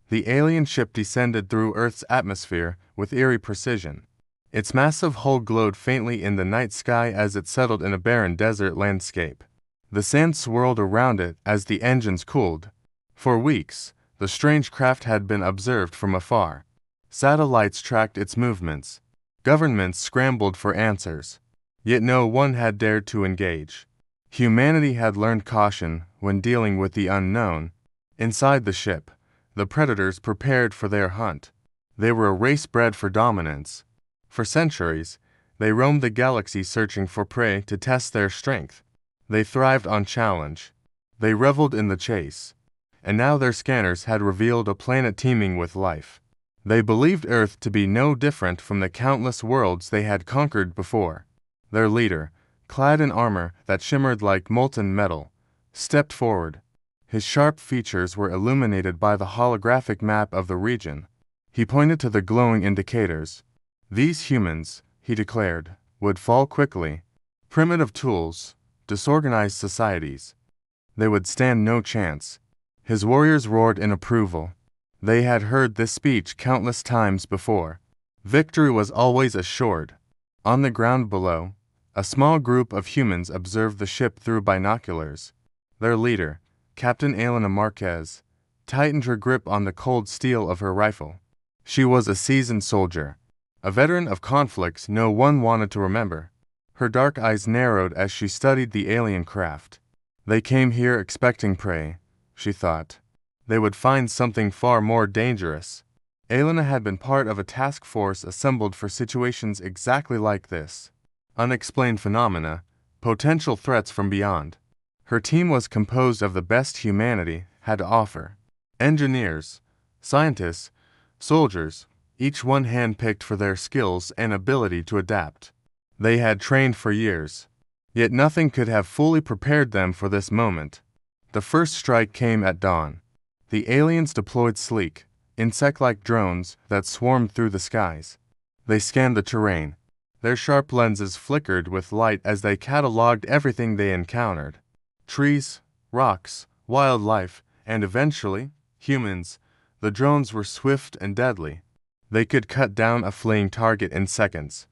The alien ship descended through Earth's atmosphere with eerie precision. Its massive hull glowed faintly in the night sky as it settled in a barren desert landscape. The sand swirled around it as the engines cooled. For weeks, the strange craft had been observed from afar. Satellites tracked its movements. Governments scrambled for answers. Yet no one had dared to engage. Humanity had learned caution when dealing with the unknown. Inside the ship, the predators prepared for their hunt. They were a race bred for dominance. For centuries, they roamed the galaxy searching for prey to test their strength. They thrived on challenge. They reveled in the chase. And now their scanners had revealed a planet teeming with life. They believed Earth to be no different from the countless worlds they had conquered before. Their leader, clad in armor that shimmered like molten metal, stepped forward. His sharp features were illuminated by the holographic map of the region. He pointed to the glowing indicators. These humans, he declared, would fall quickly. Primitive tools, disorganized societies. They would stand no chance. His warriors roared in approval. They had heard this speech countless times before. Victory was always assured. On the ground below, a small group of humans observed the ship through binoculars. Their leader, Captain Elena Marquez, tightened her grip on the cold steel of her rifle. She was a seasoned soldier, a veteran of conflicts no one wanted to remember. Her dark eyes narrowed as she studied the alien craft. They came here expecting prey, she thought. They would find something far more dangerous. Elena had been part of a task force assembled for situations exactly like this. Unexplained phenomena, potential threats from beyond. Her team was composed of the best humanity had to offer. Engineers, scientists, soldiers, each one handpicked for their skills and ability to adapt. They had trained for years, yet nothing could have fully prepared them for this moment. The first strike came at dawn. The aliens deployed sleek, insect-like drones that swarmed through the skies. They scanned the terrain. Their sharp lenses flickered with light as they cataloged everything they encountered. Trees, rocks, wildlife, and eventually, humans. The drones were swift and deadly. They could cut down a fleeing target in seconds.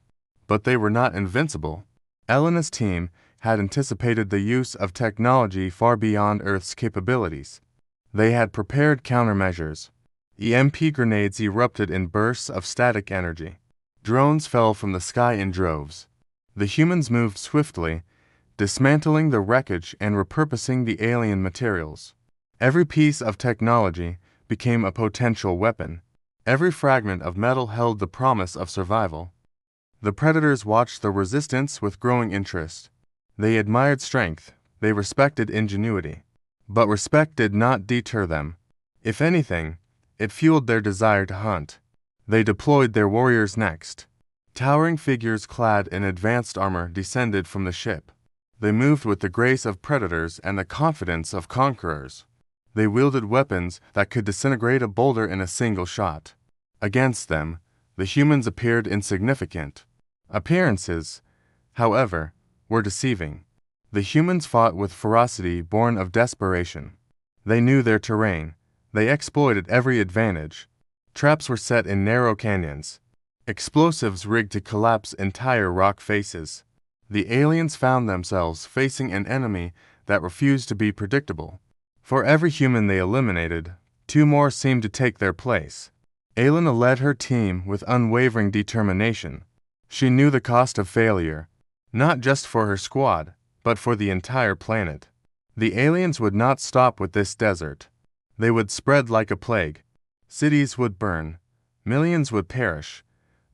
But they were not invincible. Elena's team had anticipated the use of technology far beyond Earth's capabilities. They had prepared countermeasures. EMP grenades erupted in bursts of static energy. Drones fell from the sky in droves. The humans moved swiftly, dismantling the wreckage and repurposing the alien materials. Every piece of technology became a potential weapon. Every fragment of metal held the promise of survival. The predators watched the resistance with growing interest. They admired strength. They respected ingenuity. But respect did not deter them. If anything, it fueled their desire to hunt. They deployed their warriors next. Towering figures clad in advanced armor descended from the ship. They moved with the grace of predators and the confidence of conquerors. They wielded weapons that could disintegrate a boulder in a single shot. Against them, the humans appeared insignificant. Appearances, however, were deceiving. The humans fought with ferocity born of desperation. They knew their terrain. They exploited every advantage. Traps were set in narrow canyons. Explosives rigged to collapse entire rock faces. The aliens found themselves facing an enemy that refused to be predictable. For every human they eliminated, two more seemed to take their place. Elena led her team with unwavering determination. She knew the cost of failure, not just for her squad, but for the entire planet. The aliens would not stop with this desert. They would spread like a plague. Cities would burn. Millions would perish.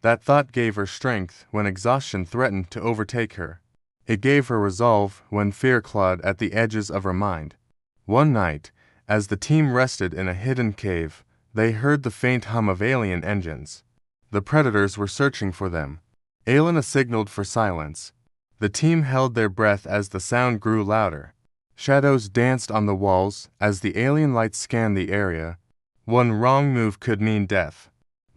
That thought gave her strength when exhaustion threatened to overtake her. It gave her resolve when fear clawed at the edges of her mind. One night, as the team rested in a hidden cave, they heard the faint hum of alien engines. The predators were searching for them. Elena signaled for silence. The team held their breath as the sound grew louder. Shadows danced on the walls as the alien lights scanned the area. One wrong move could mean death.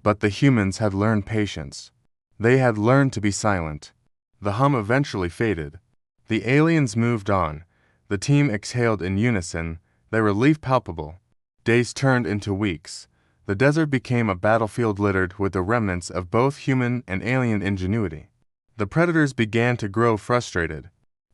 But the humans had learned patience. They had learned to be silent. The hum eventually faded. The aliens moved on. The team exhaled in unison, their relief palpable. Days turned into weeks. The desert became a battlefield littered with the remnants of both human and alien ingenuity. The predators began to grow frustrated.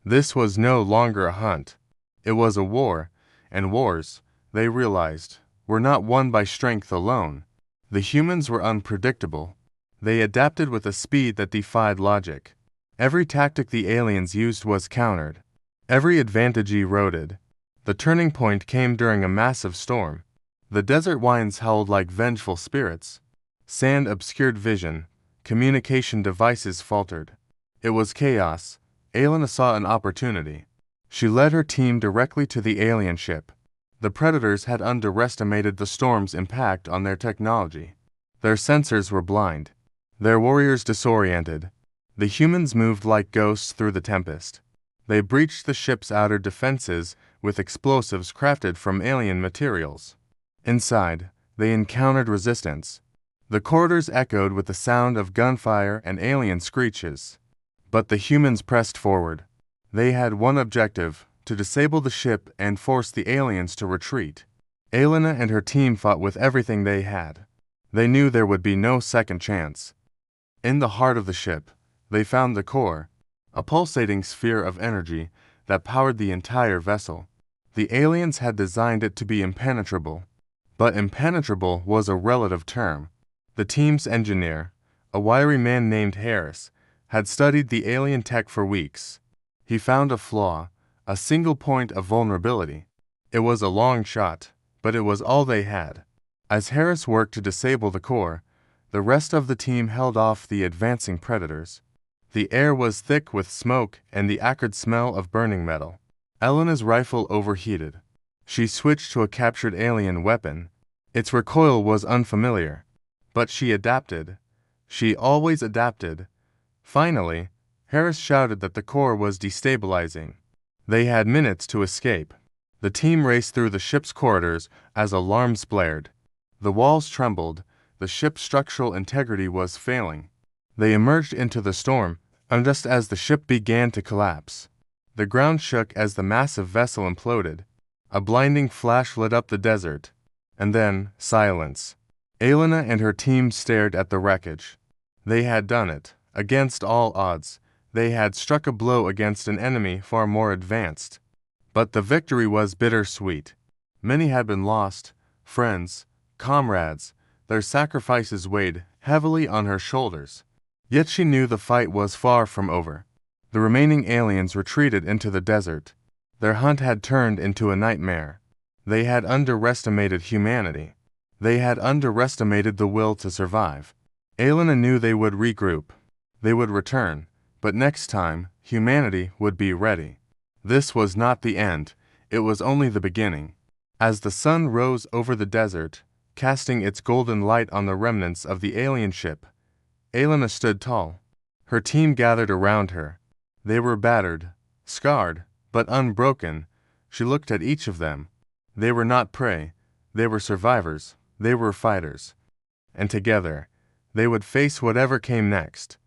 This was no longer a hunt. It was a war, and wars, they realized, were not won by strength alone. The humans were unpredictable. They adapted with a speed that defied logic. Every tactic the aliens used was countered. Every advantage eroded. The turning point came during a massive storm. The desert winds howled like vengeful spirits. Sand obscured vision. Communication devices faltered. It was chaos. Elena saw an opportunity. She led her team directly to the alien ship. The predators had underestimated the storm's impact on their technology. Their sensors were blind. Their warriors disoriented. The humans moved like ghosts through the tempest. They breached the ship's outer defenses with explosives crafted from alien materials. Inside, they encountered resistance. The corridors echoed with the sound of gunfire and alien screeches. But the humans pressed forward. They had one objective: to disable the ship and force the aliens to retreat. Elena and her team fought with everything they had. They knew there would be no second chance. In the heart of the ship, they found the core, a pulsating sphere of energy that powered the entire vessel. The aliens had designed it to be impenetrable. But impenetrable was a relative term. The team's engineer, a wiry man named Harris, had studied the alien tech for weeks. He found a flaw, a single point of vulnerability. It was a long shot, but it was all they had. As Harris worked to disable the core, the rest of the team held off the advancing predators. The air was thick with smoke and the acrid smell of burning metal. Elena's rifle overheated. She switched to a captured alien weapon. Its recoil was unfamiliar, but she adapted. She always adapted. Finally, Harris shouted that the core was destabilizing. They had minutes to escape. The team raced through the ship's corridors as alarms blared. The walls trembled. The ship's structural integrity was failing. They emerged into the storm, and just as the ship began to collapse. The ground shook as the massive vessel imploded. A blinding flash lit up the desert. And then, silence. Elena and her team stared at the wreckage. They had done it, against all odds. They had struck a blow against an enemy far more advanced. But the victory was bittersweet. Many had been lost, friends, comrades. Their sacrifices weighed heavily on her shoulders. Yet she knew the fight was far from over. The remaining aliens retreated into the desert. Their hunt had turned into a nightmare. They had underestimated humanity. They had underestimated the will to survive. Elena knew they would regroup. They would return. But next time, humanity would be ready. This was not the end. It was only the beginning. As the sun rose over the desert, casting its golden light on the remnants of the alien ship, Elena stood tall. Her team gathered around her. They were battered, scarred, but unbroken. She looked at each of them. They were not prey. They were survivors. They were fighters. And together, they would face whatever came next.